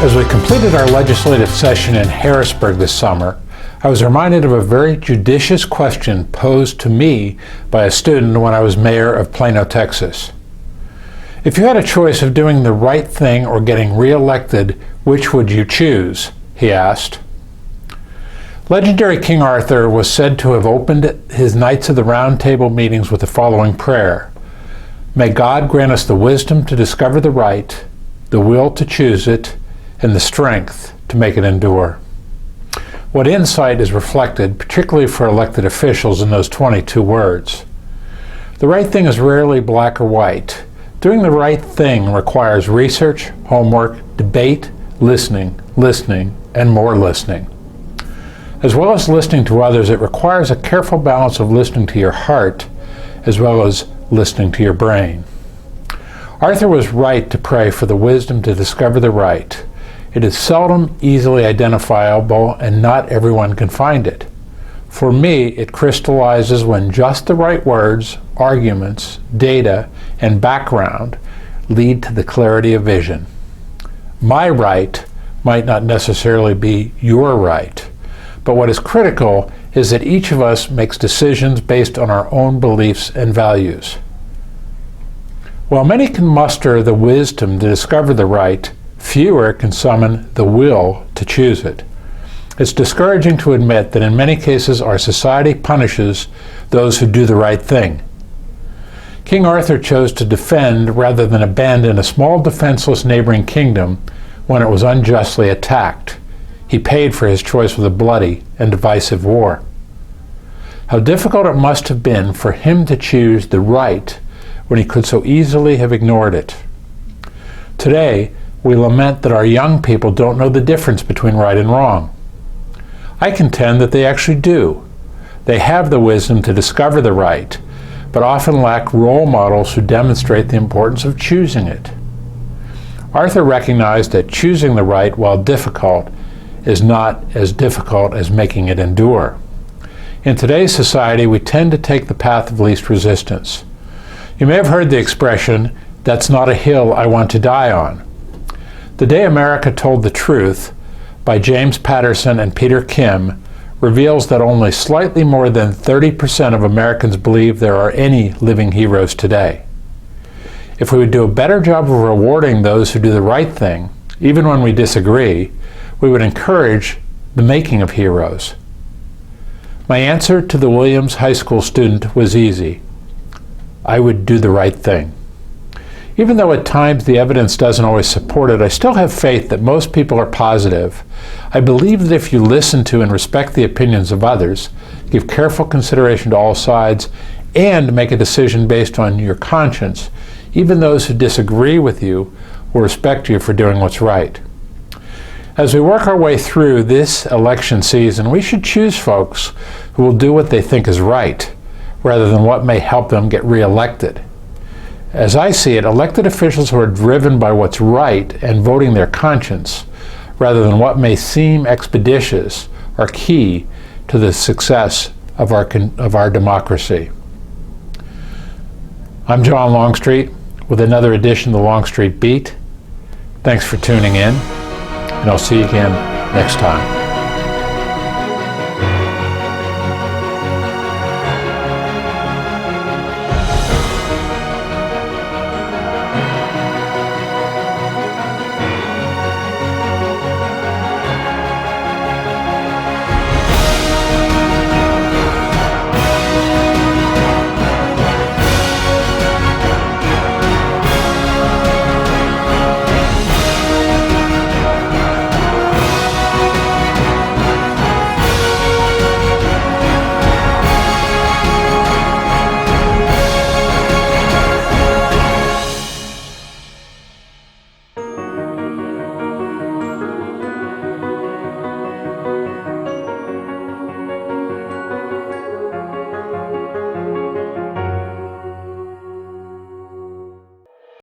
As we completed our legislative session in Harrisburg this summer, I was reminded of a very judicious question posed to me by a student when I was mayor of Plano, Texas. If you had a choice of doing the right thing or getting re-elected, which would you choose? He asked. Legendary King Arthur was said to have opened his Knights of the Round Table meetings with the following prayer: "May God grant us the wisdom to discover the right, the will to choose it, and the strength to make it endure." What insight is reflected, particularly for elected officials, in those 22 words? The right thing is rarely black or white. Doing the right thing requires research, homework, debate, listening, and more listening. As well as listening to others, it requires a careful balance of listening to your heart as well as listening to your brain. Arthur was right to pray for the wisdom to discover the right. It is seldom easily identifiable, and not everyone can find it. For me, it crystallizes when just the right words, arguments, data, and background lead to the clarity of vision. My right might not necessarily be your right, but what is critical is that each of us makes decisions based on our own beliefs and values. While many can muster the wisdom to discover the right, fewer can summon the will to choose it. It's discouraging to admit that in many cases our society punishes those who do the right thing. King Arthur chose to defend rather than abandon a small defenseless neighboring kingdom when it was unjustly attacked. He paid for his choice with a bloody and divisive war. How difficult it must have been for him to choose the right when he could so easily have ignored it. Today, we lament that our young people don't know the difference between right and wrong. I contend that they actually do. They have the wisdom to discover the right, but often lack role models who demonstrate the importance of choosing it. Arthur recognized that choosing the right, while difficult, is not as difficult as making it endure. In today's society, we tend to take the path of least resistance. You may have heard the expression, "That's not a hill I want to die on." The Day America Told the Truth by James Patterson and Peter Kim reveals that only slightly more than 30% of Americans believe there are any living heroes today. If we would do a better job of rewarding those who do the right thing, even when we disagree, we would encourage the making of heroes. My answer to the Williams High School student was easy. I would do the right thing. Even though at times the evidence doesn't always support it, I still have faith that most people are positive. I believe that if you listen to and respect the opinions of others, give careful consideration to all sides, and make a decision based on your conscience, even those who disagree with you will respect you for doing what's right. As we work our way through this election season, we should choose folks who will do what they think is right, rather than what may help them get re-elected. As I see it, elected officials who are driven by what's right and voting their conscience, rather than what may seem expeditious, are key to the success of our democracy. I'm John Longstreet with another edition of the Longstreet Beat. Thanks for tuning in, and I'll see you again next time.